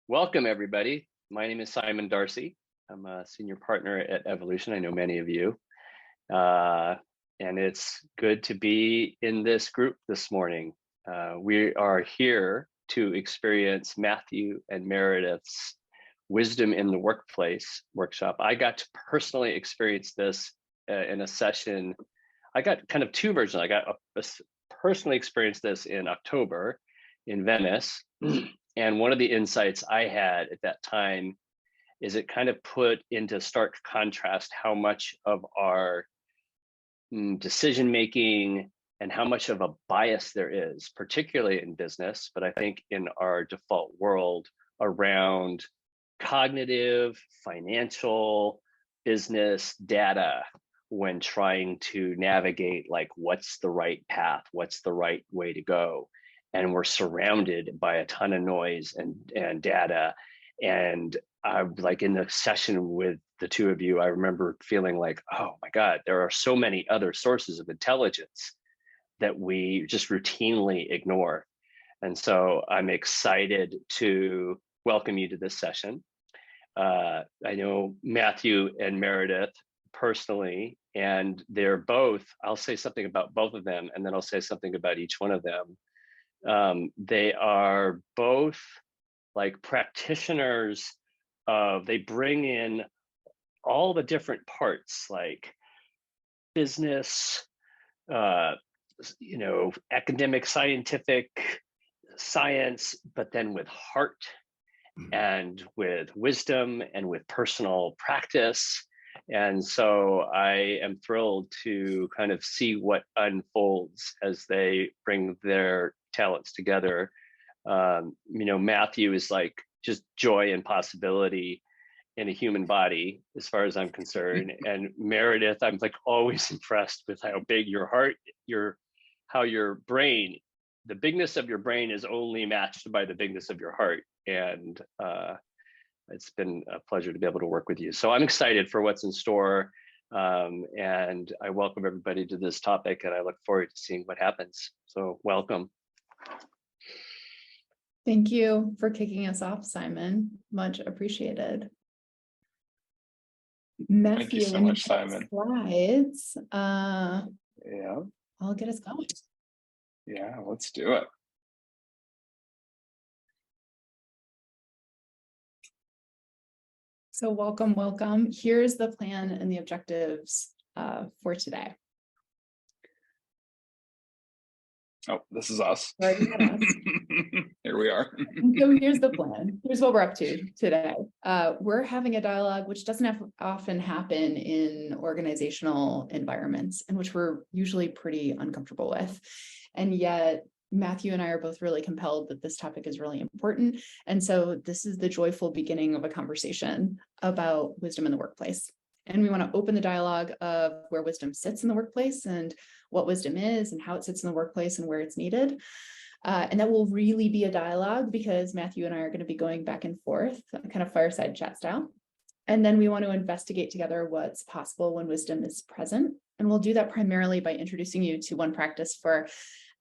Welcome, everybody. My name is Simon Darcy. I'm a senior partner at Evolution. I know many of you. And it's good to be in this group this morning. We are here to experience Matthew and Meredith's Wisdom in the Workplace workshop. I got to personally experience this in a session. I got kind of two versions. I got personally experienced this in October in Venice. And one of the insights I had at that time is it kind of put into stark contrast how much of our decision making and how much of a bias there is, particularly in business, but I think in our default world around cognitive, financial, business data when trying to navigate like what's the right path, what's the right way to go. And we're surrounded by a ton of noise and data. And like in the session with the two of you, I remember feeling like, oh my God, there are so many other sources of intelligence that we just routinely ignore. And so I'm excited to welcome you to this session. I know Matthew and Meredith personally, and they're both, I'll say something about both of them, and then I'll say something about each one of them. They are both like practitioners of, they bring in all the different parts like business, academic, scientific science, but then with heart and with wisdom and with personal practice. And so I am thrilled to kind of see what unfolds as they bring their talents together. Matthew is like just joy and possibility in a human body, as far as I'm concerned. And Meredith, I'm like always impressed with how big your heart, how your brain, the bigness of your brain is only matched by the bigness of your heart. And it's been a pleasure to be able to work with you. So I'm excited for what's in store. And I welcome everybody to this topic, and I look forward to seeing what happens. So welcome. Thank you for kicking us off, Simon. Much appreciated. Matthew, thank you so much, Simon. Slides. Yeah. I'll get us going. Yeah, let's do it. So welcome. Here's the plan and the objectives for today. Oh, this is us. Here we are. So here's the plan. Here's what we're up to today. We're having a dialogue which doesn't often happen in organizational environments, and which we're usually pretty uncomfortable with. And yet Matthew and I are both really compelled that this topic is really important. And so this is the joyful beginning of a conversation about wisdom in the workplace. And we want to open the dialogue of where wisdom sits in the workplace and what wisdom is and how it sits in the workplace and where it's needed. And that will really be a dialogue because Matthew and I are going to be going back and forth, kind of fireside chat style. And then we want to investigate together what's possible when wisdom is present. And we'll do that primarily by introducing you to one practice for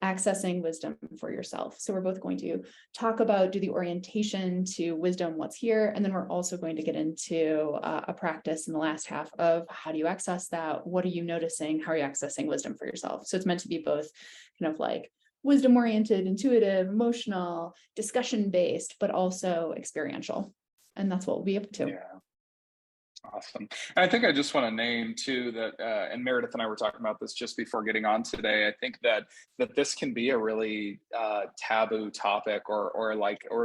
accessing wisdom for yourself. So we're both going to talk about, do the orientation to wisdom, what's here, and then we're also going to get into a practice in the last half of how do you access that? What are you noticing? How are you accessing wisdom for yourself? So it's meant to be both kind of like wisdom oriented, intuitive, emotional, discussion based, but also experiential. And that's what we'll be up to. Yeah. Awesome. And I think I just want to name too that, and Meredith and I were talking about this just before getting on today. I think that this can be a really taboo topic, or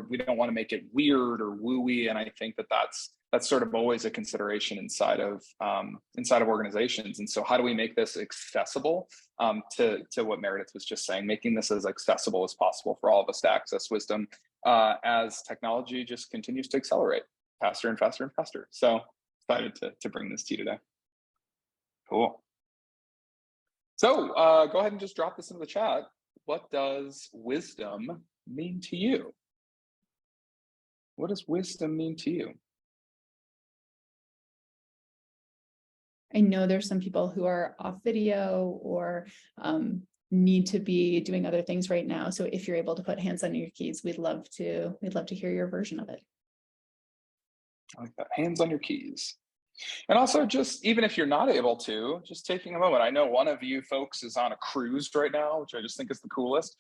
we don't want to make it weird or wooey. And I think that's sort of always a consideration inside of organizations. And so, how do we make this accessible? To what Meredith was just saying, making this as accessible as possible for all of us to access wisdom as technology just continues to accelerate faster and faster and faster. So excited to bring this to you today. Cool. So go ahead and just drop this into the chat. What does wisdom mean to you? What does wisdom mean to you? I know there's some people who are off video or need to be doing other things right now. So if you're able to put hands on your keys, we'd love to hear your version of it. I like that. Hands on your keys. And also, just even if you're not able to, just taking a moment. I know one of you folks is on a cruise right now, which I just think is the coolest.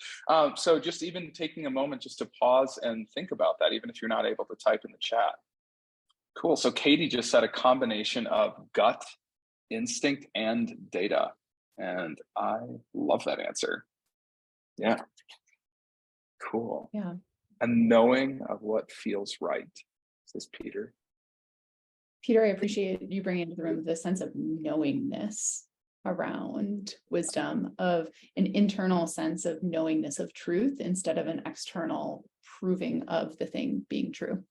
So just even taking a moment just to pause and think about that, even if you're not able to type in the chat. Cool. So Katie just said a combination of gut, instinct, and data. And I love that answer. Yeah. Cool. Yeah. And knowing of what feels right, says Peter. Peter, I appreciate you bringing into the room the sense of knowingness around wisdom, of an internal sense of knowingness of truth instead of an external proving of the thing being true.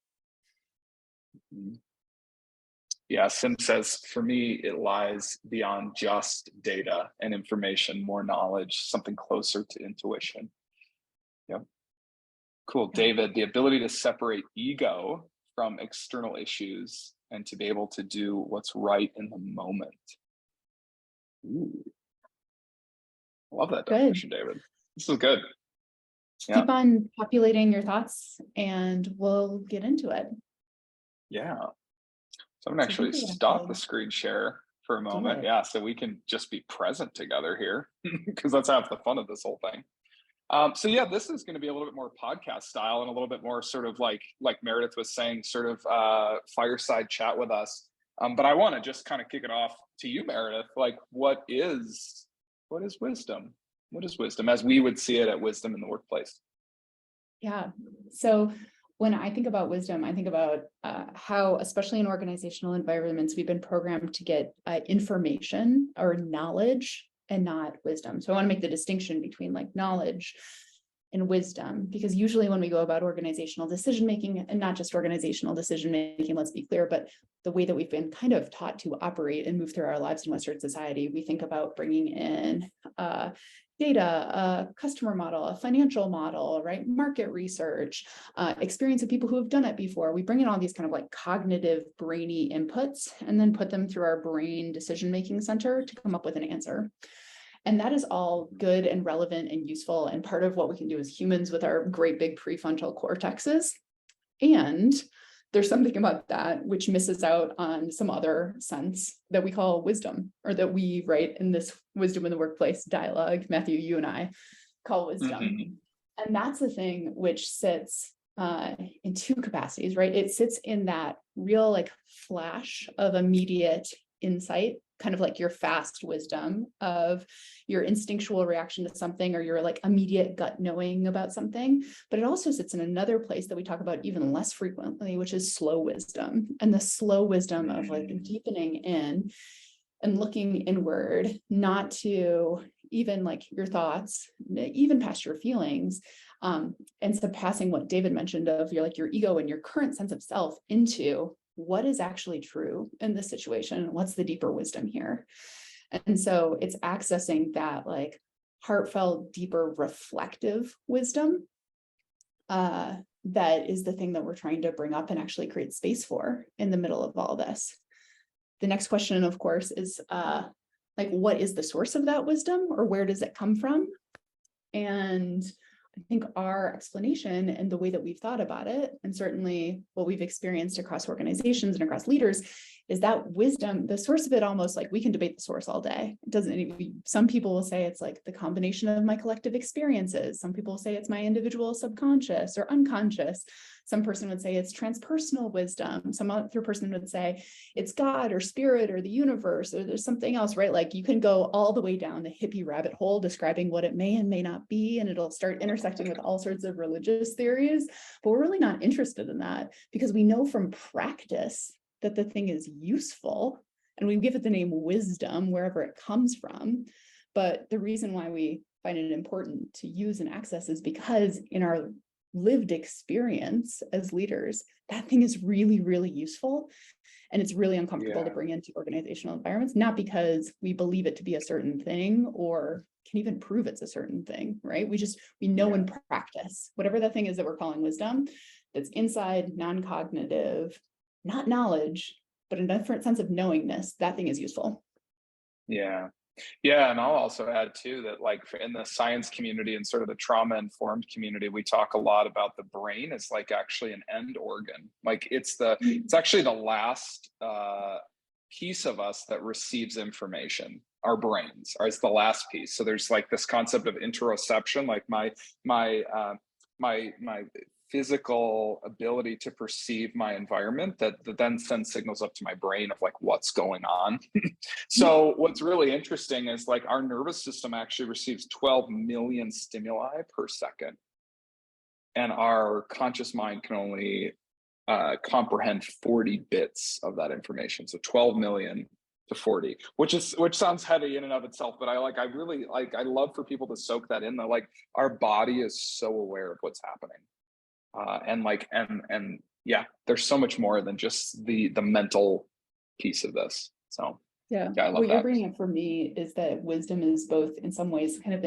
Yeah, Sim says, for me, it lies beyond just data and information, more knowledge, something closer to intuition. Yep. Cool. Yeah. David, the ability to separate ego from external issues and to be able to do what's right in the moment. Ooh. I love that definition, David. This is good. Yeah. Keep on populating your thoughts and we'll get into it. Yeah. So I'm gonna actually stop the screen share for a moment. Yeah, so we can just be present together here because that's half the fun of this whole thing. So yeah, this is going to be a little bit more podcast style and a little bit more sort of like Meredith was saying, sort of fireside chat with us. But I want to just kind of kick it off to you, Meredith. Like, what is wisdom? What is wisdom as we would see it at Wisdom in the Workplace? Yeah. So when I think about wisdom, I think about how, especially in organizational environments, we've been programmed to get information or knowledge and not wisdom. So I want to make the distinction between like knowledge and wisdom, because usually when we go about organizational decision making, and not just organizational decision making, let's be clear, but the way that we've been kind of taught to operate and move through our lives in Western society, we think about bringing in data, a customer model, a financial model, right? Market research, experience of people who have done it before. We bring in all these kind of like cognitive brainy inputs and then put them through our brain decision-making center to come up with an answer. And that is all good and relevant and useful and part of what we can do as humans with our great big prefrontal cortexes. And there's something about that which misses out on some other sense that we call wisdom, or that we, right, in this Wisdom in the Workplace dialogue, Matthew, you and I call wisdom. Mm-hmm. And that's the thing which sits in two capacities, right? It sits in that real like flash of immediate insight, kind of like your fast wisdom of your instinctual reaction to something or your like immediate gut knowing about something. But it also sits in another place that we talk about even less frequently, which is slow wisdom, and the slow wisdom of like deepening in and looking inward, not to even like your thoughts, even past your feelings, and surpassing what David mentioned of your like your ego and your current sense of self into what is actually true in this situation? What's the deeper wisdom here? And so it's accessing that like heartfelt, deeper, reflective wisdom that is the thing that we're trying to bring up and actually create space for in the middle of all this. The next question, of course, is like, what is the source of that wisdom, or where does it come from? And I think our explanation and the way that we've thought about it, and certainly what we've experienced across organizations and across leaders, is that wisdom, the source of it, almost like we can debate the source all day. It doesn't, some people will say it's like the combination of my collective experiences. Some people say it's my individual subconscious or unconscious. Some person would say it's transpersonal wisdom. Some other person would say it's God or spirit or the universe, or there's something else, right? Like you can go all the way down the hippie rabbit hole describing what it may and may not be, and it'll start intersecting with all sorts of religious theories. But we're really not interested in that, because we know from practice that the thing is useful, and we give it the name wisdom wherever it comes from. But the reason why we find it important to use and access is because in our lived experience as leaders, that thing is really, really useful. And it's really uncomfortable to bring into organizational environments, not because we believe it to be a certain thing or can even prove it's a certain thing, right? We know in practice, whatever that thing is that we're calling wisdom, that's inside, non-cognitive, not knowledge, but a different sense of knowingness, that thing is useful. Yeah. Yeah, and I'll also add too that like in the science community and sort of the trauma informed community, we talk a lot about the brain as like actually an end organ. Like it's actually the last piece of us that receives information. Our brains are the last piece. So there's like this concept of interoception, like my physical ability to perceive my environment that then sends signals up to my brain of like what's going on. So what's really interesting is like our nervous system actually receives 12 million stimuli per second, and our conscious mind can only comprehend 40 bits of that information. So 12 million to 40, which sounds heavy in and of itself, but I love for people to soak that in, that like our body is so aware of what's happening. And yeah, there's so much more than just the mental piece of this. So yeah, I love what that. you're bringing up for me is that wisdom is both in some ways kind of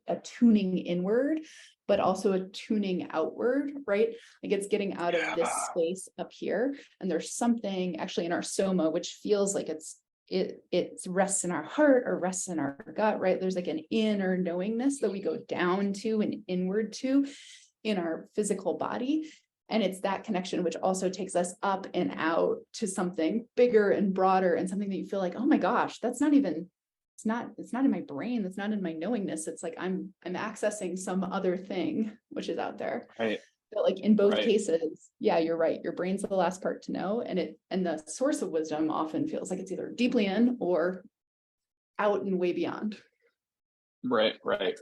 a tuning inward, but also a tuning outward, right? Like it's getting out of this space up here, and there's something actually in our soma which feels like it rests in our heart or rests in our gut, right? There's like an inner knowingness that we go down to and inward to in our physical body. And it's that connection which also takes us up and out to something bigger and broader, and something that you feel like, oh my gosh, that's not even, it's not in my brain, that's not in my knowingness. It's like I'm accessing some other thing which is out there. Right. But like in both Right. cases, yeah, you're right. Your brain's the last part to know. And the source of wisdom often feels like it's either deeply in or out and way beyond. Right.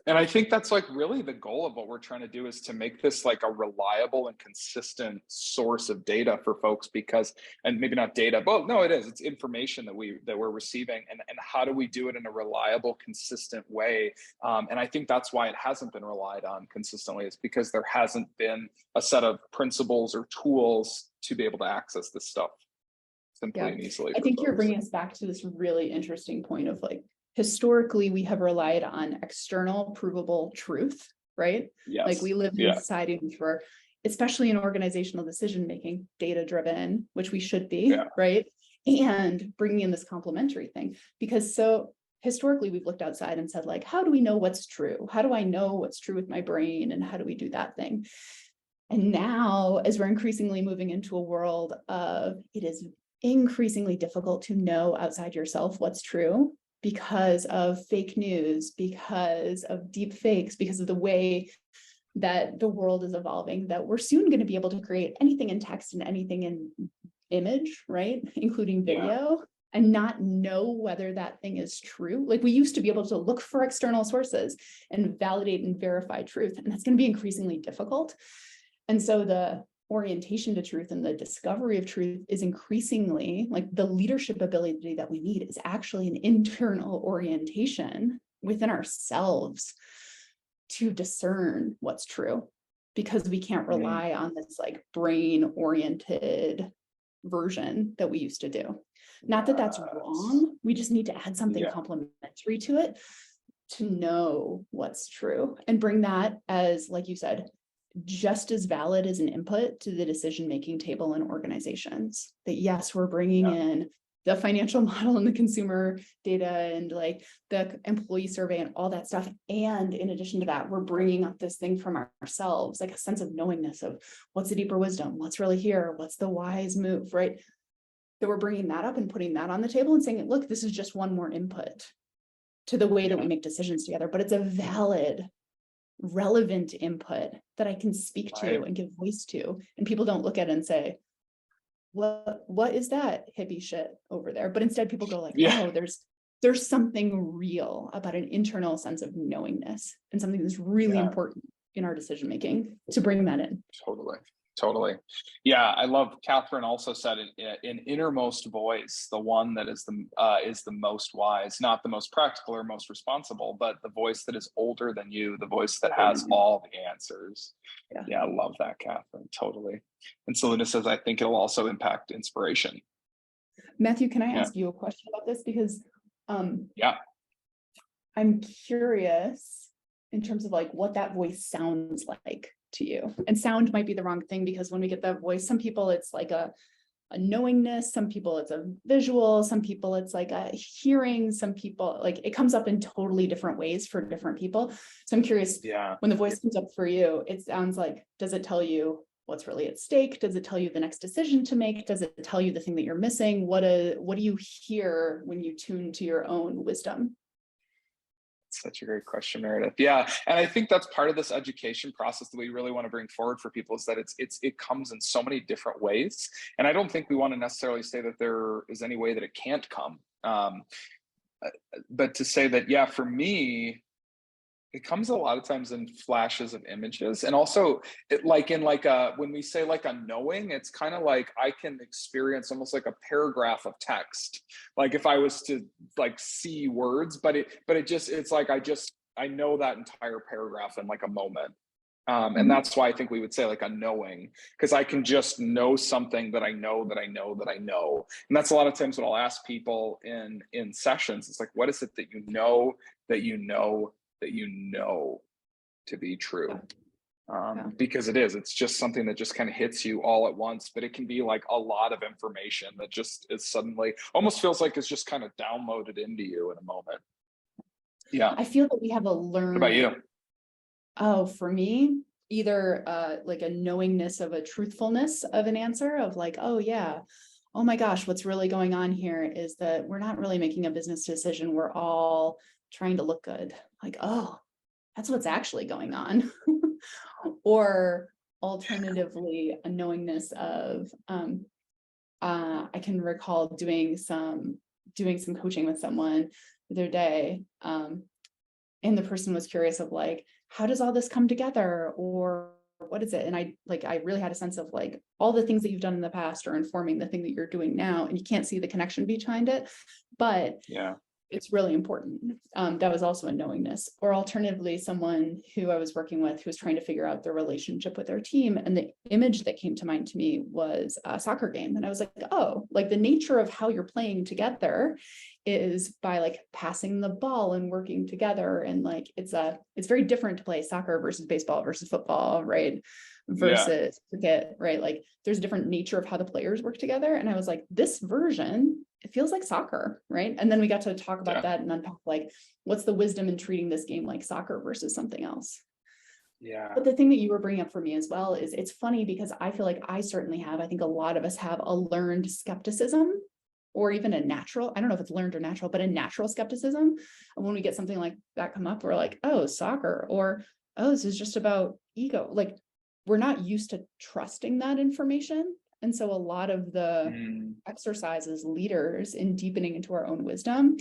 And I think that's like really the goal of what we're trying to do, is to make this like a reliable and consistent source of data for folks, because, and maybe not data, but no, it's information that we're receiving, and how do we do it in a reliable, consistent way? And I think that's why it hasn't been relied on consistently, is because there hasn't been a set of principles or tools to be able to access this stuff simply and easily. I think you're bringing us back to this really interesting point of like, historically, we have relied on external provable truth, right? Yes. Like we live in a society where, especially in organizational decision making, data driven, which we should be, right? And bringing in this complementary thing, because so historically we've looked outside and said like, how do we know what's true? How do I know what's true with my brain? And how do we do that thing? And now, as we're increasingly moving into a world of, it is increasingly difficult to know outside yourself what's true, because of fake news, because of deep fakes, because of the way that the world is evolving, that we're soon going to be able to create anything in text and anything in image, right? Including video, and not know whether that thing is true. Like we used to be able to look for external sources and validate and verify truth, and that's going to be increasingly difficult. And so the orientation to truth and the discovery of truth is increasingly like the leadership ability that we need is actually an internal orientation within ourselves to discern what's true, because we can't rely on this like brain oriented version that we used to do. Not that that's wrong. We just need to add something complementary to it to know what's true, and bring that as, like you said, just as valid as an input to the decision-making table in organizations. That yes, we're bringing in the financial model and the consumer data and like the employee survey and all that stuff. And in addition to that, we're bringing up this thing from ourselves, like a sense of knowingness of what's the deeper wisdom, what's really here, what's the wise move, right? That we're bringing that up and putting that on the table and saying, look, this is just one more input to the way that we make decisions together, but it's a valid, relevant input that I can speak to and give voice to, and people don't look at it and say, what is that hippie shit over there? But instead people go like, oh, there's something real about an internal sense of knowingness, and something that's really important in our decision making to bring that in. Totally. Yeah, I love Catherine also said in innermost voice, the one that is the most wise, not the most practical or most responsible, but the voice that is older than you, the voice that has all the answers. Yeah, I love that, Catherine. Totally. And Selena says, I think it'll also impact inspiration. Matthew, can I ask you a question about this? Because I'm curious in terms of like what that voice sounds like to you. And sound might be the wrong thing, because when we get that voice, some people it's like a knowingness, some people it's a visual, some people it's like a hearing, some people like it comes up in totally different ways for different people. So I'm curious, when the voice comes up for you, it sounds like, does it tell you what's really at stake? Does it tell you the next decision to make? Does it tell you the thing that you're missing? What do you hear when you tune to your own wisdom? Such a great question, Meredith. Yeah, and I think that's part of this education process that we really want to bring forward for people, is that it comes in so many different ways, and I don't think we want to necessarily say that there is any way that it can't come, but to say that, yeah, for me, it comes a lot of times in flashes of images, and also when we say like a knowing, it's kind of like I can experience almost like a paragraph of text, like if I was to like see words, but it's like I know that entire paragraph in like a moment. And that's why I think we would say like a knowing, because I can just know something that I know that I know that I know. And that's a lot of times what I'll ask people in sessions. It's like, what is it that you know that you know that you know to be true? Because it's just something that just kind of hits you all at once, but it can be like a lot of information that just is suddenly almost feels like it's just kind of downloaded into you in a moment. Yeah. I feel that we have a learned. What about you? Oh, for me, either like a knowingness of a truthfulness of an answer of like, oh yeah, oh my gosh, what's really going on here is that we're not really making a business decision. We're all trying to look good. Like, oh, that's what's actually going on. Or alternatively, a knowingness of, I can recall doing some coaching with someone the other day. And the person was curious of like, how does all this come together? Or what is it? And I really had a sense of like, all the things that you've done in the past are informing the thing that you're doing now, and you can't see the connection behind it, but it's really important. That was also a knowingness. Or alternatively, someone who I was working with who was trying to figure out their relationship with their team. And the image that came to mind to me was a soccer game. And I was like, oh, like the nature of how you're playing together is by like passing the ball and working together. And like, it's very different to play soccer versus baseball versus football, right? Versus cricket, right? Like there's a different nature of how the players work together. And I was like, this version, it feels like soccer, right? And then we got to talk about that and unpack like, what's the wisdom in treating this game like soccer versus something else? Yeah. But the thing that you were bringing up for me as well is it's funny because I feel like I certainly have, I think a lot of us have a learned skepticism, or even a natural, I don't know if it's learned or natural, but a natural skepticism. And when we get something like that come up, we're like, oh, soccer, or, oh, this is just about ego. Like we're not used to trusting that information. And so a lot of the exercises leaders in deepening into our own wisdom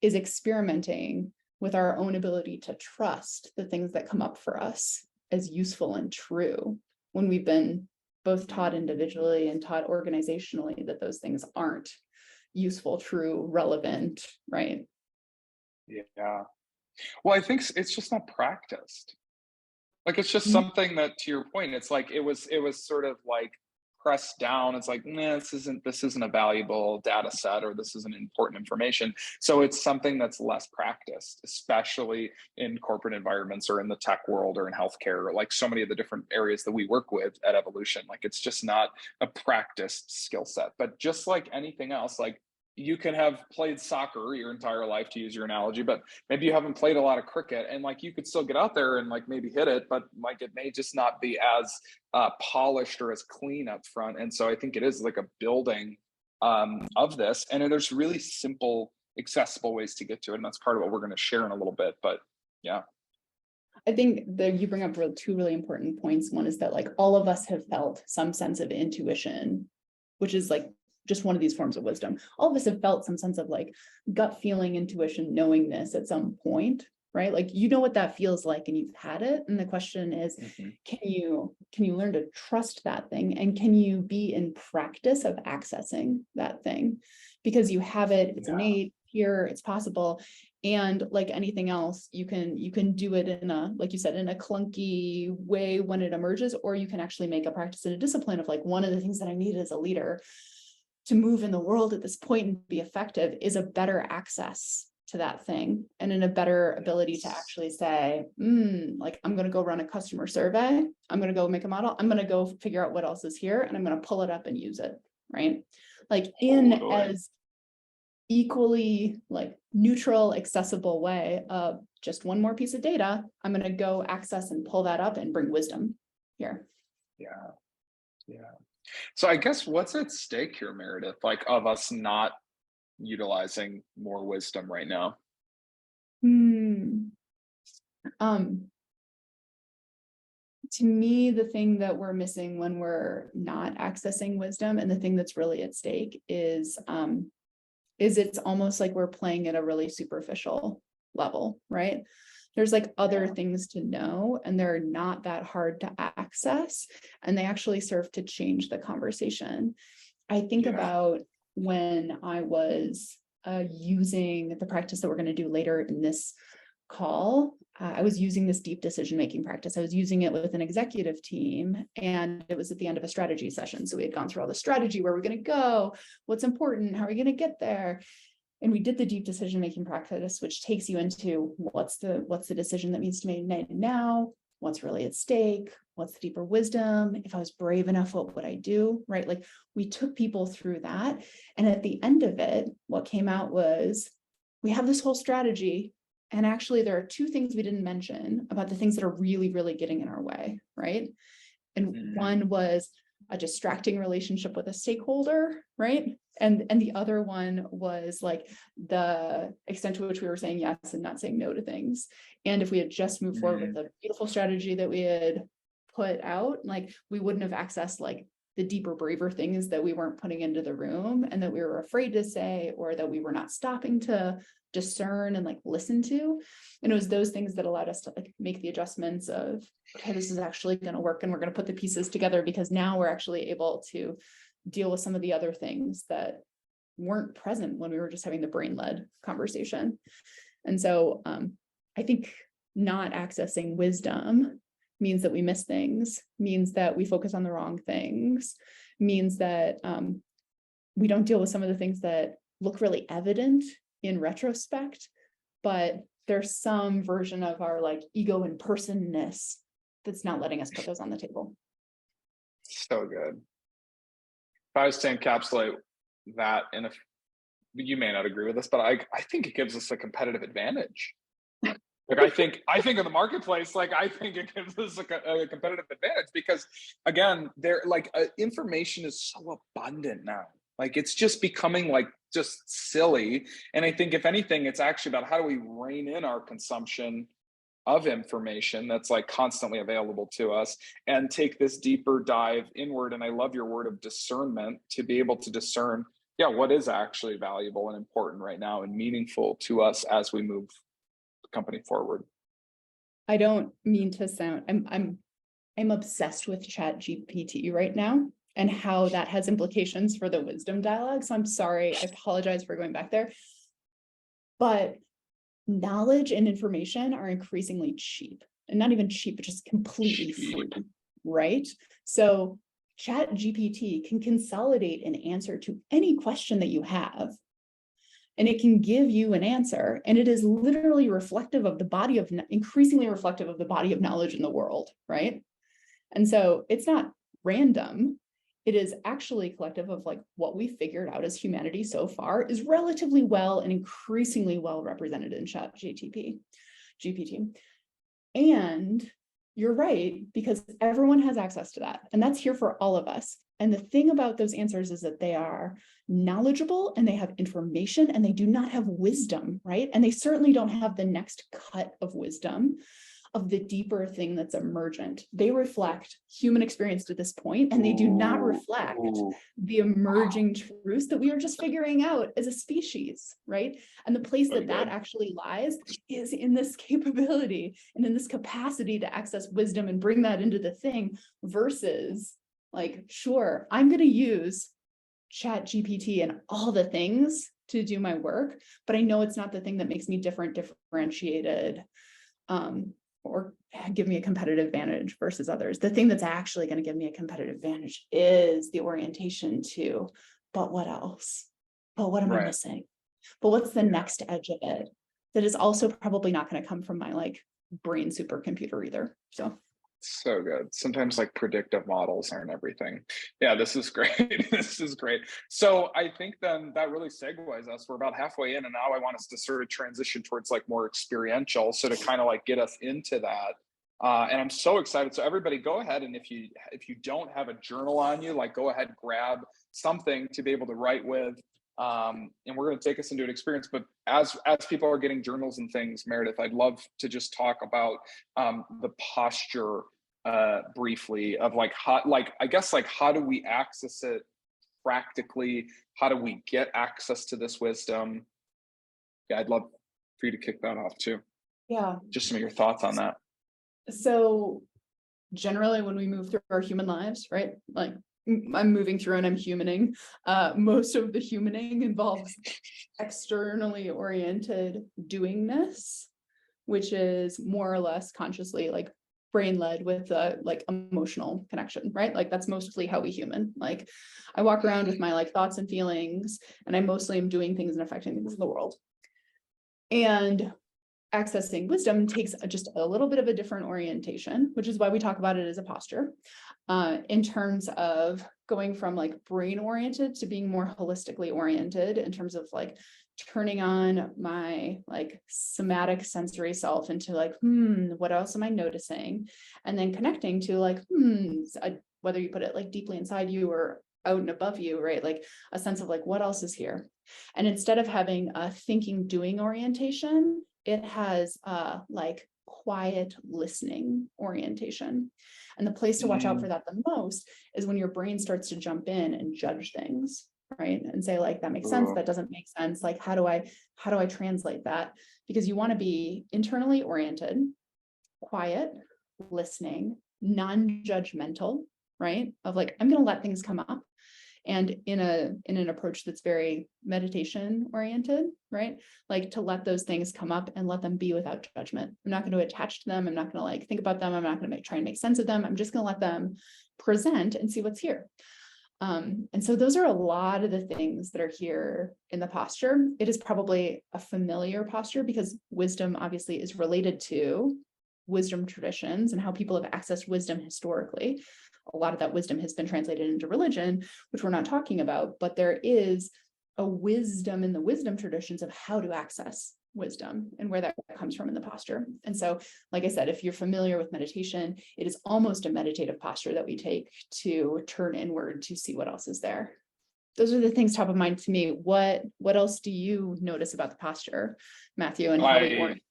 is experimenting with our own ability to trust the things that come up for us as useful and true, when we've been both taught individually and taught organizationally that those things aren't useful, true, relevant, right? Yeah. Well, I think it's just not practiced. Like it's just something that, to your point, it's like it was sort of like pressed down. It's like, nah, this isn't a valuable data set, or this isn't important information. So it's something that's less practiced, especially in corporate environments or in the tech world or in healthcare, or like so many of the different areas that we work with at Evolution. Like it's just not a practiced skill set. But just like anything else, like you can have played soccer your entire life, to use your analogy, but maybe you haven't played a lot of cricket, and like you could still get out there and like maybe hit it, but like it may just not be as polished or as clean up front. And so I think it is like a building of this, and there's really simple, accessible ways to get to it, and that's part of what we're going to share in a little bit. But yeah, I think that you bring up two really important points. One is that like all of us have felt some sense of intuition, which is like just one of these forms of wisdom. All of us have felt some sense of like gut feeling, intuition, knowingness at some point, right? Like, you know what that feels like and you've had it. And the question is, can you learn to trust that thing? And can you be in practice of accessing that thing? Because you have it, it's innate here, it's possible. And like anything else, you can do it in a, like you said, in a clunky way when it emerges, or you can actually make a practice and a discipline of like, one of the things that I need as a leader to move in the world at this point and be effective is a better access to that thing, and in a better ability to actually say, like, I'm going to go run a customer survey. I'm going to go make a model. I'm going to go figure out what else is here, and I'm going to pull it up and use it. right? Like in Totally. as equally like neutral, accessible way of just one more piece of data, I'm going to go access and pull that up and bring wisdom here. Yeah. So I guess what's at stake here, Meredith, like of us not utilizing more wisdom right now? To me, the thing that we're missing when we're not accessing wisdom, and the thing that's really at stake is it's almost like we're playing at a really superficial level, right? There's like other things to know, and they're not that hard to access, and they actually serve to change the conversation. I think about when I was using the practice that we're going to do later in this call. I was using this deep decision-making practice. I was using it with an executive team, and it was at the end of a strategy session. So we had gone through all the strategy, where we're going to go, what's important, how are we going to get there? And we did the deep decision-making practice, which takes you into what's the decision that needs to be made now, what's really at stake, what's the deeper wisdom, if I was brave enough, what would I do, right? Like we took people through that. And at the end of it, what came out was, we have this whole strategy, and actually there are two things we didn't mention about the things that are really, really getting in our way, right? And one was a distracting relationship with a stakeholder, right? And the other one was like the extent to which we were saying yes and not saying no to things. And if we had just moved forward with the beautiful strategy that we had put out, like we wouldn't have accessed like the deeper, braver things that we weren't putting into the room and that we were afraid to say, or that we were not stopping to discern and like listen to. And it was those things that allowed us to like make the adjustments of, okay, this is actually going to work, and we're going to put the pieces together, because now we're actually able to deal with some of the other things that weren't present when we were just having the brain-led conversation. And so I think not accessing wisdom means that we miss things, means that we focus on the wrong things, means that we don't deal with some of the things that look really evident in retrospect, but there's some version of our like ego and personness that's not letting us put those on the table. So good. If I was to encapsulate that in you may not agree with this, but I think it gives us a competitive advantage. Like I think in the marketplace, like I think it gives us a competitive advantage, because again, information is so abundant now. Like it's just becoming like just silly. And I think if anything, it's actually about how do we rein in our consumption of information that's like constantly available to us, and take this deeper dive inward. And I love your word of discernment, to be able to discern, what is actually valuable and important right now and meaningful to us as we move the company forward. I don't mean to sound, I'm obsessed with ChatGPT right now, and how that has implications for the wisdom dialogue. So I'm sorry, I apologize for going back there. But knowledge and information are increasingly cheap, and not even cheap, but just completely free, right? So ChatGPT can consolidate an answer to any question that you have, and it can give you an answer, and it is literally reflective of increasingly reflective of the body of knowledge in the world, right? And so it's not random. It is actually collective of like what we figured out as humanity so far is relatively well and increasingly well represented in ChatGPT. And you're right, because everyone has access to that, and that's here for all of us. And the thing about those answers is that they are knowledgeable, and they have information, and they do not have wisdom, right? And they certainly don't have the next cut of wisdom, of the deeper thing that's emergent. They reflect human experience to this point, and they do not reflect the emerging truths that we are just figuring out as a species, right? And the place that actually lies is in this capability and in this capacity to access wisdom and bring that into the thing, versus like, sure, I'm going to use ChatGPT and all the things to do my work, but I know it's not the thing that makes me differentiated, or give me a competitive advantage versus others. The thing that's actually going to give me a competitive advantage is the orientation to, but what else? But what am I missing? But what's the next edge of it that is also probably not going to come from my like brain supercomputer either? So So good. Sometimes like predictive models aren't everything. Yeah, this is great. This is great. So I think then that really segues us. We're about halfway in, and now I want us to sort of transition towards like more experiential. So to kind of like get us into that. And I'm so excited. So everybody go ahead, and if you don't have a journal on you, like go ahead, grab something to be able to write with. And we're going to take us into an experience. But as people are getting journals and things, Meredith, I'd love to just talk about the posture briefly of like how, like I guess like how do we access it practically? How do we get access to this wisdom? Yeah, I'd love for you to kick that off too. Yeah. Just some of your thoughts on that. So generally when we move through our human lives, right? Like I'm moving through and I'm humaning. Most of the humaning involves externally oriented doingness, which is more or less consciously like brain led with like emotional connection, right? Like that's mostly how we human. Like I walk around with my like thoughts and feelings, and I mostly am doing things and affecting things in the world. And accessing wisdom takes just a little bit of a different orientation, which is why we talk about it as a posture, in terms of going from like brain oriented to being more holistically oriented in terms of like turning on my like somatic sensory self into like, what else am I noticing? And then connecting to like, whether you put it like deeply inside you or out and above you, right? Like a sense of like, what else is here? And instead of having a thinking, doing orientation, it has like quiet listening orientation. And the place to watch out for that the most is when your brain starts to jump in and judge things, right? And say like, that makes sense, that doesn't make sense. Like, how do I translate that? Because you want to be internally oriented, quiet, listening, non-judgmental, right? Of like, I'm going to let things come up. And in an approach that's very meditation oriented, right? Like to let those things come up and let them be without judgment. I'm not going to attach to them. I'm not going to like think about them. I'm not going to try and make sense of them. I'm just going to let them present and see what's here. And so those are a lot of the things that are here in the posture. It is probably a familiar posture because wisdom obviously is related to wisdom traditions and how people have accessed wisdom historically. A lot of that wisdom has been translated into religion, which we're not talking about, but there is a wisdom in the wisdom traditions of how to access wisdom and where that comes from in the posture. And so, like I said, if you're familiar with meditation, it is almost a meditative posture that we take to turn inward to see what else is there. Those are the things top of mind to me. What else do you notice about the posture, Matthew, and how we orient?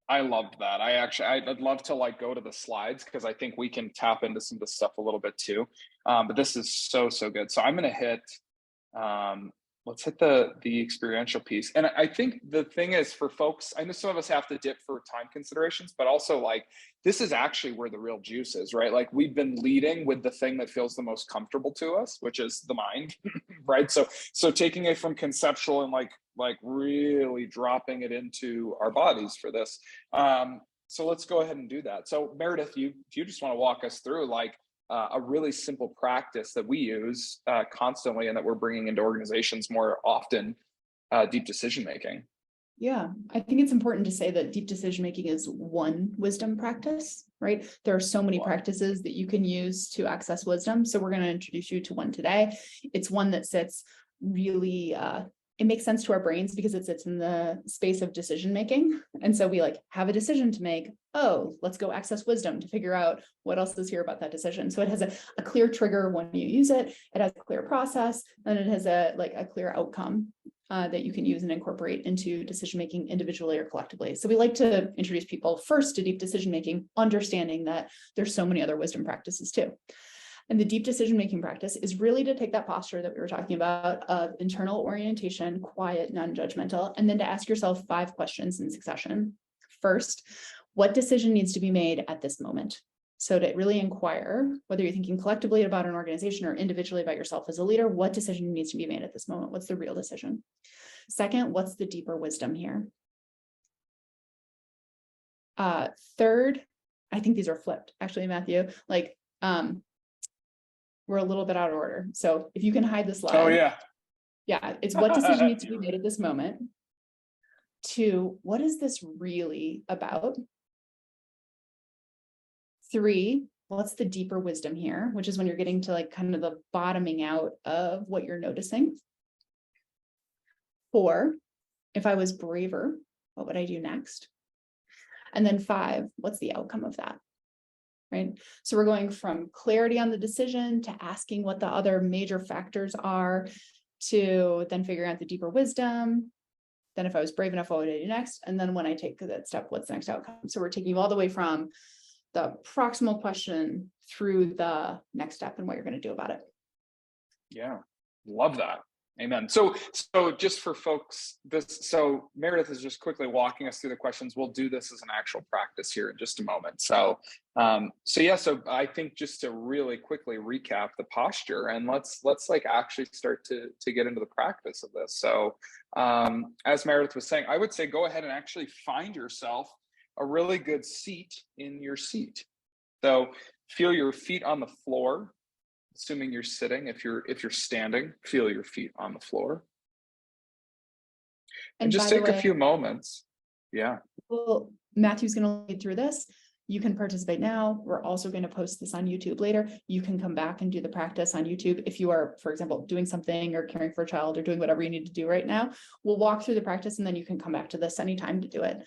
I loved that. I'd love to like go to the slides because I think we can tap into some of this stuff a little bit too. But this is so good. So I'm going to hit, let's hit the experiential piece. And I think the thing is for folks, I know some of us have to dip for time considerations, but also like, this is actually where the real juice is, right? Like we've been leading with the thing that feels the most comfortable to us, which is the mind, right? So taking it from conceptual and like really dropping it into our bodies for this. So let's go ahead and do that. So Meredith, you just want to walk us through like a really simple practice that we use constantly and that we're bringing into organizations more often, deep decision making. Yeah, I think it's important to say that deep decision making is one wisdom practice, right? There are so many practices that you can use to access wisdom. So we're going to introduce you to one today. It's one that sits really, it makes sense to our brains because it sits in the space of decision making. And so we like have a decision to make. Oh, let's go access wisdom to figure out what else is here about that decision. So it has a clear trigger when you use it. It has a clear process, and it has a clear outcome that you can use and incorporate into decision-making individually or collectively. So we like to introduce people first to deep decision-making, understanding that there's so many other wisdom practices too. And the deep decision-making practice is really to take that posture that we were talking about of internal orientation, quiet, non-judgmental, and then to ask yourself 5 questions in succession. First, what decision needs to be made at this moment? So to really inquire, whether you're thinking collectively about an organization or individually about yourself as a leader, what decision needs to be made at this moment? What's the real decision? Second, what's the deeper wisdom here? Third, I think these are flipped, actually, Matthew. Like, we're a little bit out of order. So if you can hide the slide. Oh, yeah. Yeah, it's what decision needs to be made at this moment. 2, what is this really about? 3, what's the deeper wisdom here, which is when you're getting to like kind of the bottoming out of what you're noticing. 4, if I was braver, what would I do next? And then 5, what's the outcome of that? Right? So we're going from clarity on the decision to asking what the other major factors are, to then figuring out the deeper wisdom. Then if I was brave enough, what would I do next? And then when I take that step, what's the next outcome? So we're taking you all the way from the proximal question through the next step and what you're going to do about it. Yeah, love that. Amen. So just for folks, so Meredith is just quickly walking us through the questions. We'll do this as an actual practice here in just a moment. So I think just to really quickly recap the posture, and let's like actually start to get into the practice of this. So as Meredith was saying, I would say go ahead and actually find yourself a really good seat in your seat. So feel your feet on the floor. Assuming you're sitting, if you're standing, feel your feet on the floor. And just take a few moments. Yeah. Well, Matthew's going to lead through this. You can participate now. We're also going to post this on YouTube later. You can come back and do the practice on YouTube. If you are, for example, doing something or caring for a child or doing whatever you need to do right now, we'll walk through the practice and then you can come back to this anytime to do it.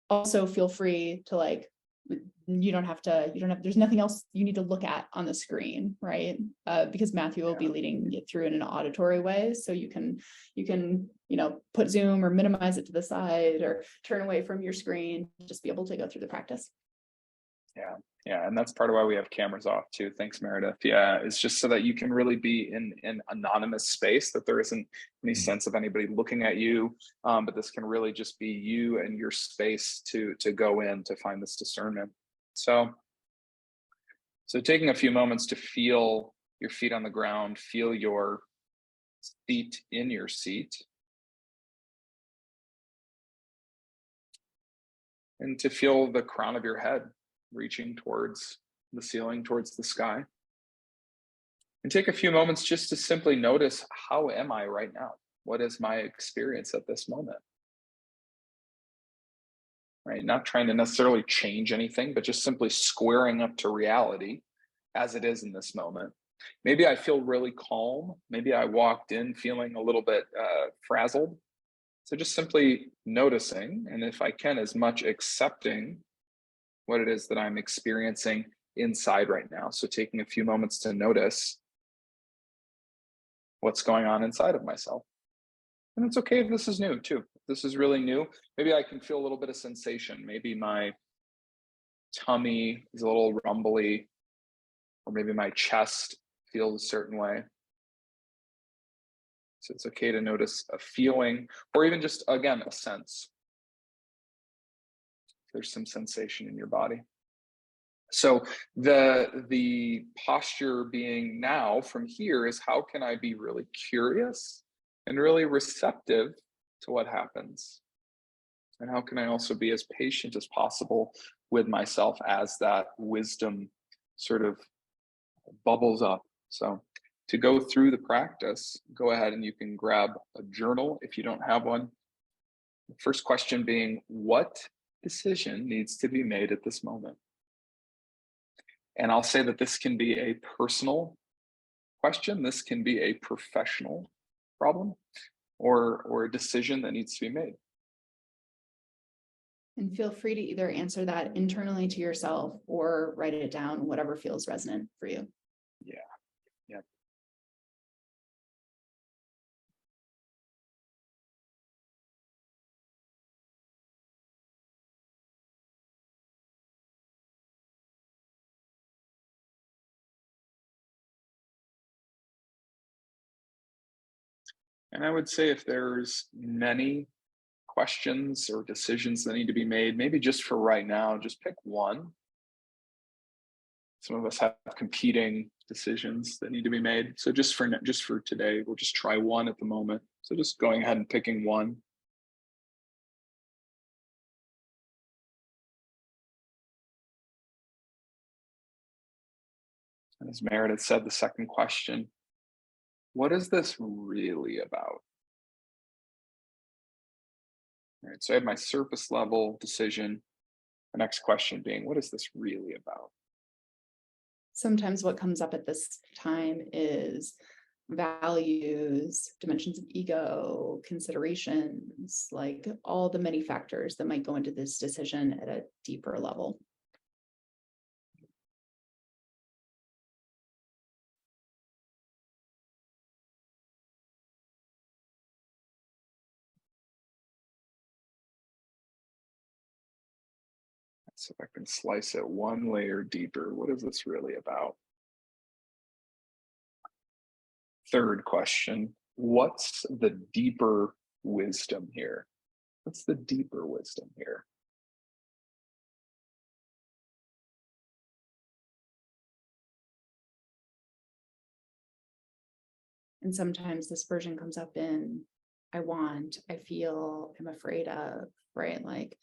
Also feel free to there's nothing else you need to look at on the screen, right? Because Matthew will be leading it through in an auditory way. So you can, put Zoom or minimize it to the side or turn away from your screen, just be able to go through the practice. Yeah. And that's part of why we have cameras off too. Thanks, Meredith. Yeah. It's just so that you can really be in anonymous space, that there isn't any sense of anybody looking at you. But this can really just be you and your space to go in to find this discernment. So taking a few moments to feel your feet on the ground, feel your feet in your seat. And to feel the crown of your head reaching towards the ceiling, towards the sky. And take a few moments just to simply notice, how am I right now? What is my experience at this moment? Right? Not trying to necessarily change anything, but just simply squaring up to reality as it is in this moment. Maybe I feel really calm. Maybe I walked in feeling a little bit frazzled. So just simply noticing, and if I can, as much accepting what it is that I'm experiencing inside right now. So taking a few moments to notice what's going on inside of myself. And it's okay if this is new too. If this is really new, maybe I can feel a little bit of sensation. Maybe my tummy is a little rumbly, or maybe my chest feels a certain way. So it's okay to notice a feeling, or even just, again, a sense. There's some sensation in your body. So the posture being now from here is, how can I be really curious and really receptive to what happens? And how can I also be as patient as possible with myself as that wisdom sort of bubbles up? So to go through the practice, go ahead and you can grab a journal if you don't have one. The first question being, what decision needs to be made at this moment? And I'll say that this can be a personal question. This can be a professional problem, or a decision that needs to be made. And feel free to either answer that internally to yourself or write it down, whatever feels resonant for you. Yeah. And I would say if there's many questions or decisions that need to be made, maybe just for right now, just pick one. Some of us have competing decisions that need to be made. So just for today, we'll just try one at the moment. So just going ahead and picking one. And as Meredith said, the second question, what is this really about? All right, so I have my surface level decision. The next question being, what is this really about? Sometimes what comes up at this time is values, dimensions of ego, considerations, like all the many factors that might go into this decision at a deeper level. So if I can slice it one layer deeper, what is this really about? Third question, what's the deeper wisdom here? What's the deeper wisdom here? And sometimes this version comes up in I want, I feel, I'm afraid of, right? Like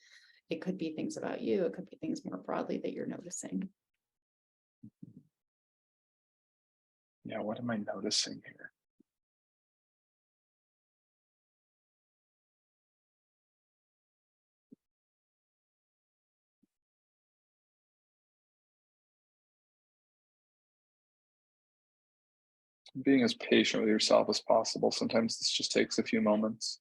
it could be things about you, it could be things more broadly that you're noticing. Yeah, what am I noticing here? Being as patient with yourself as possible. Sometimes this just takes a few moments.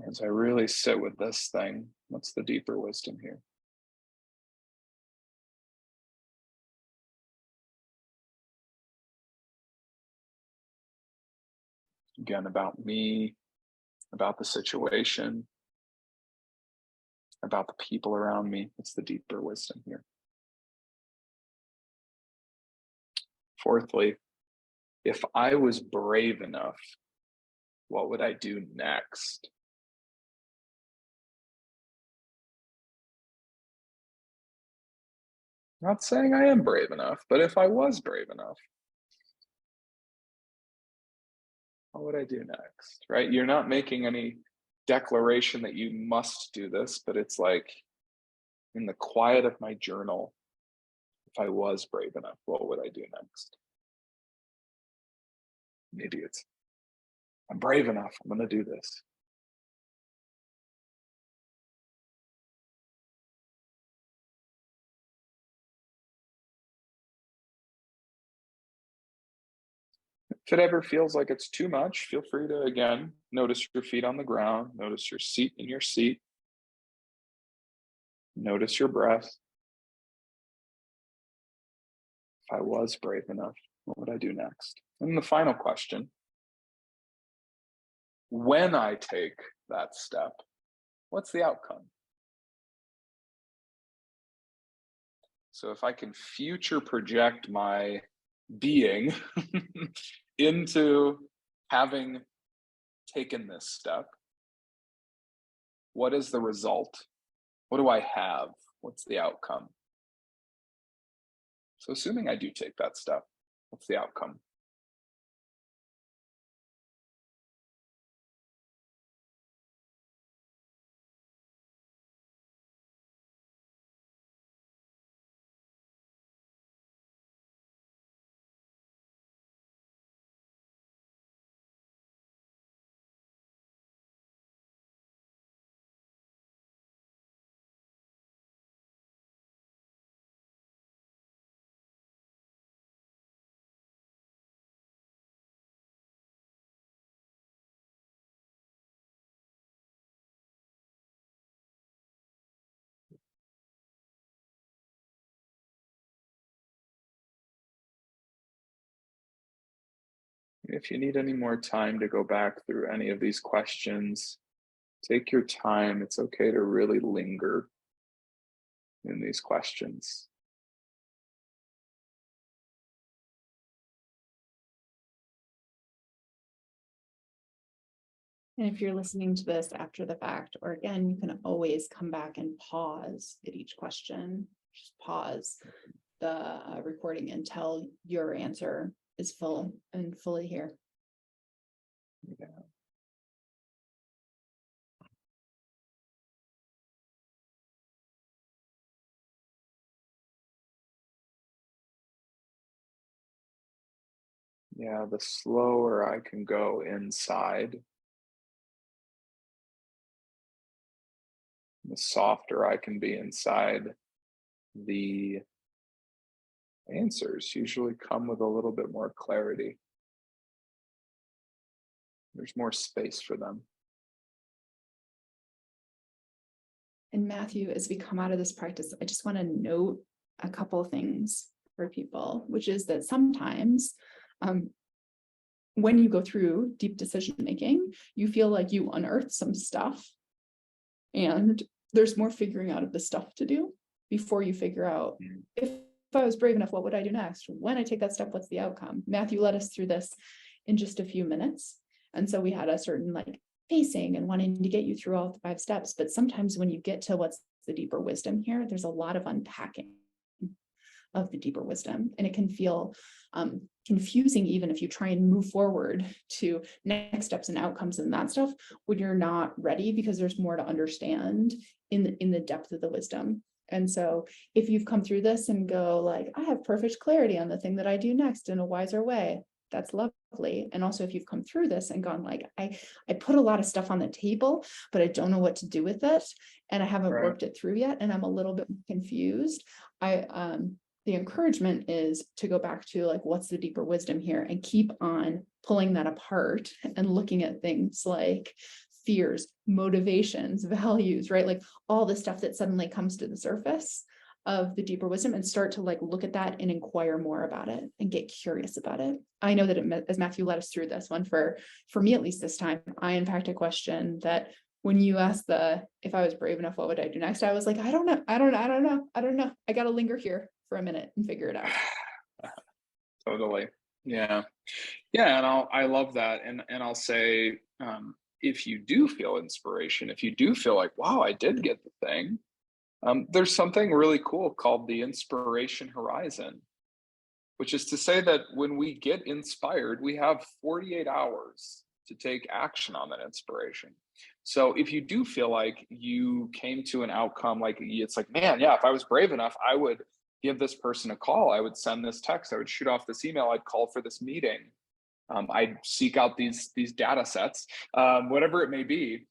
As I really sit with this thing, what's the deeper wisdom here? Again, about me, about the situation, about the people around me. What's the deeper wisdom here? Fourthly, if I was brave enough, what would I do next? Not saying I am brave enough, but if I was brave enough, what would I do next? Right? You're not making any declaration that you must do this, but it's like in the quiet of my journal, if I was brave enough, what would I do next? Maybe it's, I'm brave enough, I'm going to do this. If it ever feels like it's too much, feel free to, again, notice your feet on the ground, notice your seat in your seat, notice your breath. If I was brave enough, what would I do next? And the final question, when I take that step, what's the outcome? So if I can future project my being into having taken this step, what is the result? What do I have? What's the outcome? So assuming I do take that step, what's the outcome? If you need any more time to go back through any of these questions, take your time. It's okay to really linger in these questions. And if you're listening to this after the fact, or again, you can always come back and pause at each question. Just pause the recording until your answer is full and fully here. Yeah. Yeah, the slower I can go inside, The softer I can be inside, the answers usually come with a little bit more clarity. There's more space for them. And Matthew, as we come out of this practice, I just want to note a couple of things for people, which is that sometimes when you go through deep decision making, you feel like you unearth some stuff and there's more figuring out of the stuff to do before you figure out if I was brave enough, what would I do next? When I take that step, what's the outcome? Matthew led us through this in just a few minutes. And so we had a certain like pacing and wanting to get you through all the 5 steps. But sometimes when you get to what's the deeper wisdom here, there's a lot of unpacking of the deeper wisdom. And it can feel confusing even if you try and move forward to next steps and outcomes and that stuff when you're not ready, because there's more to understand in the depth of the wisdom. And so if you've come through this and go like, I have perfect clarity on the thing that I do next in a wiser way, that's lovely. And also if you've come through this and gone like, I put a lot of stuff on the table, but I don't know what to do with it. And I haven't worked it through yet. And I'm a little bit confused. The encouragement is to go back to like, what's the deeper wisdom here, and keep on pulling that apart and looking at things like fears, motivations, values, right? Like all the stuff that suddenly comes to the surface of the deeper wisdom, and start to like look at that and inquire more about it and get curious about it. I know that as Matthew led us through this one, for me, at least this time, I unpacked a question that when you asked if I was brave enough, what would I do next? I was like, I don't know. I got to linger here for a minute and figure it out. Totally. Yeah. Yeah. And I love that. And I'll say, if you do feel inspiration, if you do feel like, wow, I did get the thing, there's something really cool called the inspiration horizon, which is to say that when we get inspired, we have 48 hours to take action on that inspiration. So if you do feel like you came to an outcome, like it's like, man, yeah, if I was brave enough, I would give this person a call. I would send this text. I would shoot off this email. I'd call for this meeting. I'd seek out these data sets, whatever it may be,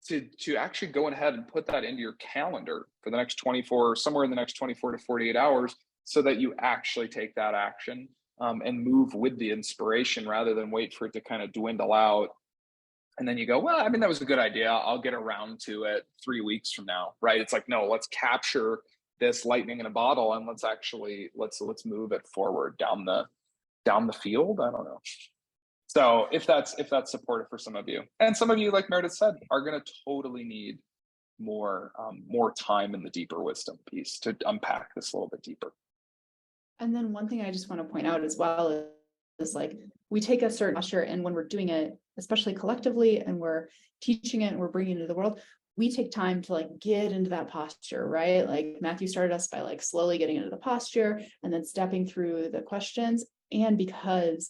to actually go ahead and put that into your calendar for the next 24, somewhere in the next 24 to 48 hours, so that you actually take that action and move with the inspiration rather than wait for it to kind of dwindle out. And then you go, well, I mean, that was a good idea. I'll get around to it 3 weeks from now, right? It's like, no, let's capture this lightning in a bottle and let's move it forward down the field. I don't know. So if that's supportive for some of you, and some of you, like Meredith said, are going to totally need more time in the deeper wisdom piece to unpack this a little bit deeper. And then one thing I just want to point out as well is like, we take a certain posture, and when we're doing it, especially collectively, and we're teaching it and we're bringing it into the world, we take time to like get into that posture, right? Like Matthew started us by like slowly getting into the posture and then stepping through the questions. And because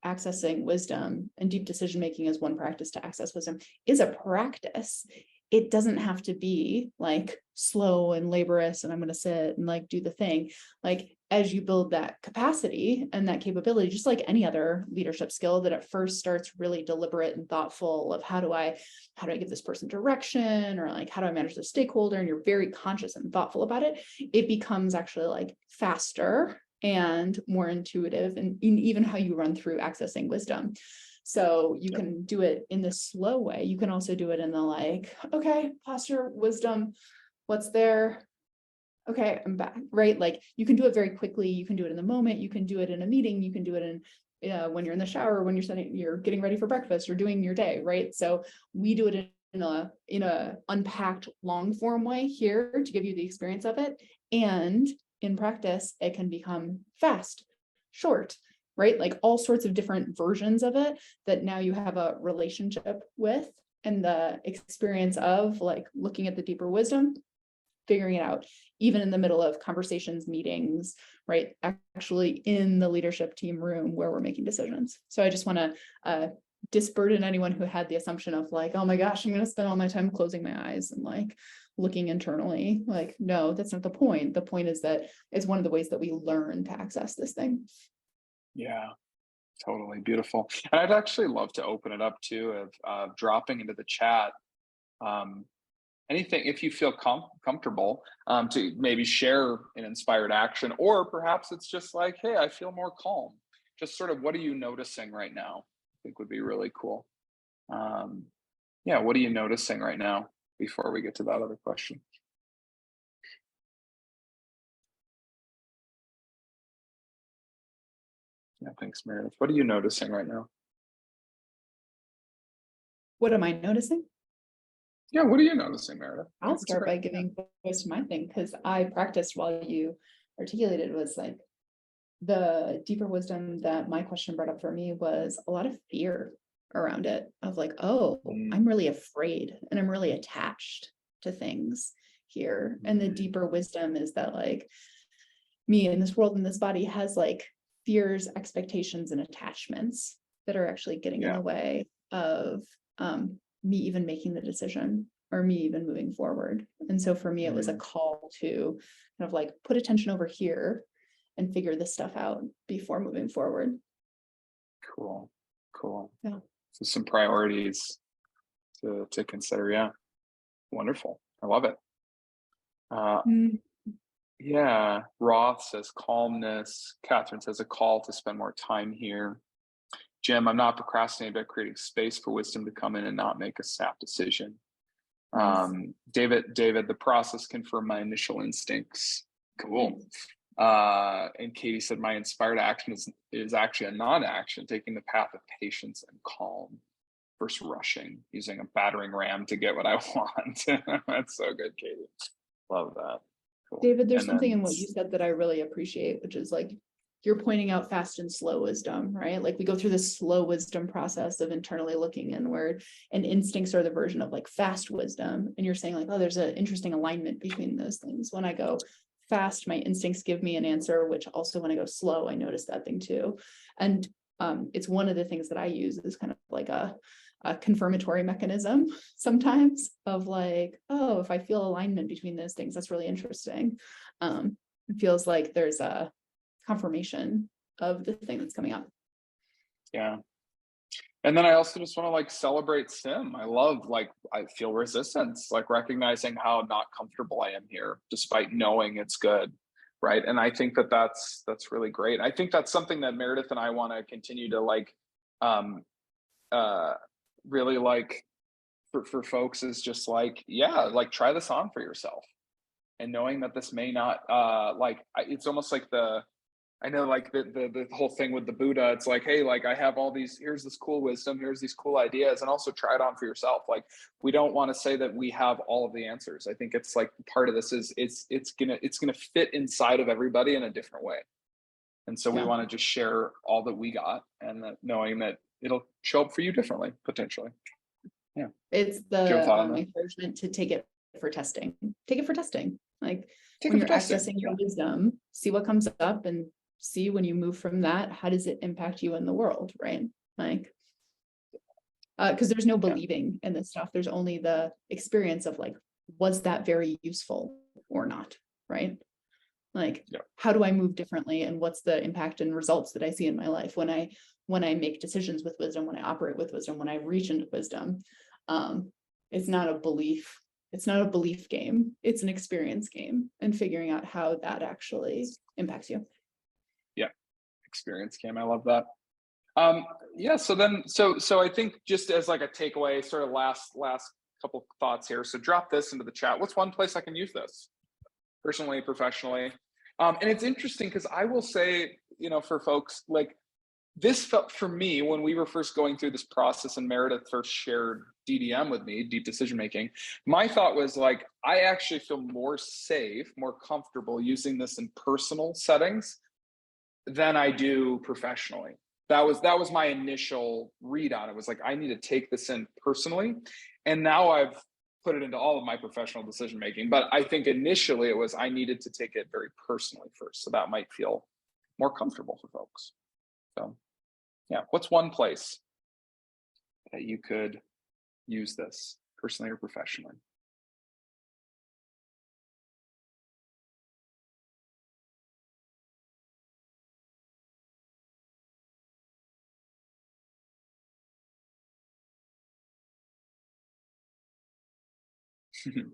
accessing wisdom and deep decision making is one practice to access wisdom is a practice, it doesn't have to be like slow and laborious and I'm going to sit and like do the thing. Like as you build that capacity and that capability, just like any other leadership skill, that at first starts really deliberate and thoughtful of how do I give this person direction, or like how do I manage the stakeholder, and you're very conscious and thoughtful about it, it becomes actually like faster and more intuitive, and in even how you run through accessing wisdom. So you can do it in the slow way. You can also do it in the like, okay, posture, wisdom, what's there? Okay, I'm back, right? Like you can do it very quickly. You can do it in the moment. You can do it in a meeting. You can do it in when you're in the shower, when you're getting ready for breakfast or doing your day, right? So we do it in a unpacked long form way here to give you the experience of it. And in practice, it can become fast, short, right? Like all sorts of different versions of it that now you have a relationship with, and the experience of like looking at the deeper wisdom, figuring it out, even in the middle of conversations, meetings, right? Actually in the leadership team room where we're making decisions. So I just want to disburden anyone who had the assumption of like, oh my gosh, I'm going to spend all my time closing my eyes and like looking internally. Like, no, that's not the point. The point is that it's one of the ways that we learn to access this thing. Yeah, totally beautiful. And I'd actually love to open it up too of dropping into the chat anything, if you feel comfortable, to maybe share an inspired action, or perhaps it's just like, hey, I feel more calm. Just sort of, what are you noticing right now? I think would be really cool. Yeah, what are you noticing right now before we get to that other question? Yeah, thanks, Meredith. What are you noticing right now? What am I noticing? Yeah, what are you noticing, Meredith? I'll start by giving voice to my thing, because I practiced while you articulated, was like the deeper wisdom that my question brought up for me was a lot of fear around it, of like, oh, I'm really afraid and I'm really attached to things here. And the deeper wisdom is that like me in this world, in this body, has like fears, expectations, and attachments that are actually getting in the way of me even making the decision, or me even moving forward. And so for me, it was a call to kind of like put attention over here and figure this stuff out before moving forward. Cool. Yeah. So some priorities to consider. Yeah. Wonderful. I love it. Yeah. Roth says calmness. Catherine says a call to spend more time here. Jim, I'm not procrastinating about creating space for wisdom to come in and not make a snap decision. Nice. David, the process confirmed my initial instincts. Cool. And Katie said, my inspired action is actually a non-action, taking the path of patience and calm versus rushing, using a battering ram to get what I want. That's so good, Katie. Love that. Cool. David, there's something in what you said that I really appreciate, which is like, you're pointing out fast and slow wisdom, right? Like we go through this slow wisdom process of internally looking inward, and instincts are the version of like fast wisdom. And you're saying like, oh, there's an interesting alignment between those things. When I go fast, my instincts give me an answer, which also when I go slow, I notice that thing too. And it's one of the things that I use is kind of like a confirmatory mechanism sometimes of like, oh, if I feel alignment between those things, that's really interesting. It feels like there's a confirmation of the thing that's coming up. Yeah. And then I also just want to like celebrate Sim. I feel resistance, like recognizing how not comfortable I am here, despite knowing it's good. Right. And I think that's really great. I think that's something that Meredith and I want to continue to like, really like for folks, is just like, yeah, like try this on for yourself. And knowing that this may not, it's almost like I know like the whole thing with the Buddha, it's like, hey, like I have all these, here's this cool wisdom, here's these cool ideas, and also try it on for yourself. Like we don't want to say that we have all of the answers. I think it's like part of this is it's gonna fit inside of everybody in a different way. And so we want to just share all that we got, and that knowing that it'll show up for you differently, potentially. Yeah. It's the encouragement to take it for testing. Take it for testing. Like when you're accessing your wisdom, see what comes up and see when you move from that, how does it impact you in the world, right? Like, because there's no believing in this stuff. There's only the experience of like, was that very useful or not, right? Like, how do I move differently, and what's the impact and results that I see in my life when I make decisions with wisdom, when I operate with wisdom, when I reach into wisdom. It's not a belief. It's not a belief game. It's an experience game, and figuring out how that actually impacts you. Yeah. Experience game. I love that. So I think just as like a takeaway, sort of last couple thoughts here. So drop this into the chat. What's one place I can use this personally, professionally? And it's interesting because I will say, for folks, like this felt for me when we were first going through this process and Meredith first shared DDM with me, deep decision making, my thought was like, I actually feel more safe, more comfortable using this in personal settings than I do professionally. That was my initial read on it. It was like, I need to take this in personally. And now I've put it into all of my professional decision making. But I think initially it was, I needed to take it very personally first. So that might feel more comfortable for folks. So yeah, what's one place that you could use this personally or professionally?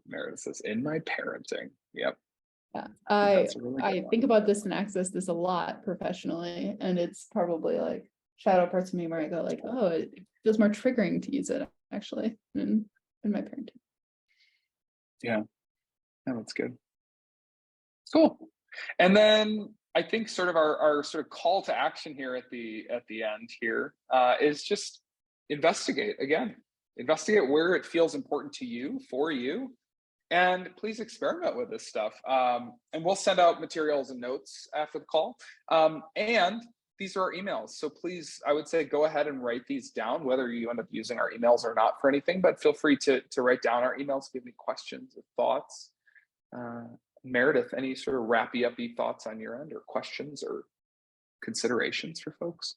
Meredith says, in my parenting. Yep. Yeah, That's a really good I one. think about this and access this a lot professionally, and it's probably like shadow parts of me where I go like, oh, it feels more triggering to use it actually in my parenting. Yeah, that's good. Cool. And then I think sort of our sort of call to action here at the end here is just investigate again. Investigate where it feels important to you, for you, and please experiment with this stuff. And we'll send out materials and notes after the call. And these are our emails. So please, I would say, go ahead and write these down, whether you end up using our emails or not for anything, but feel free to write down our emails, give me questions or thoughts. Meredith, any sort of wrappy-uppy thoughts on your end, or questions or considerations for folks?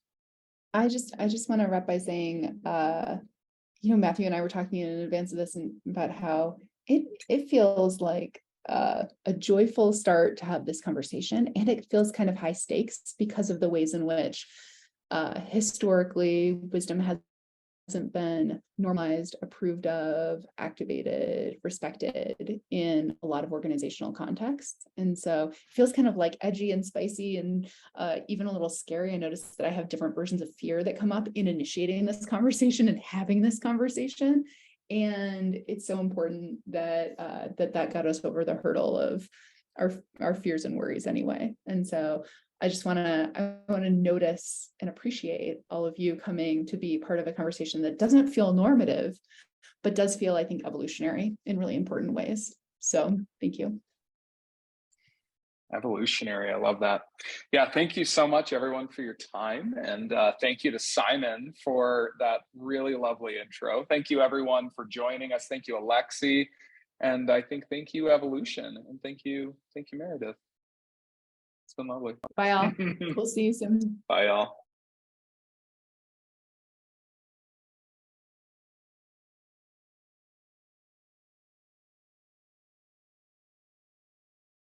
I just want to wrap by saying, Matthew and I were talking in advance of this and about how it feels like a joyful start to have this conversation, and it feels kind of high stakes because of the ways in which historically wisdom hasn't been normalized, approved of, activated, respected in a lot of organizational contexts. And so it feels kind of like edgy and spicy and even a little scary. I noticed that I have different versions of fear that come up in initiating this conversation and having this conversation. And it's so important that that got us over the hurdle of our fears and worries anyway. And so I want to notice and appreciate all of you coming to be part of a conversation that doesn't feel normative, but does feel, I think, evolutionary in really important ways. So thank you. Evolutionary, I love that. Yeah, thank you so much, everyone, for your time. And thank you to Simon for that really lovely intro. Thank you, everyone, for joining us. Thank you, Alexi. And I think thank you, Evolution. And thank you, Meredith. It's been lovely. Bye, all. We'll see you soon. Bye, all.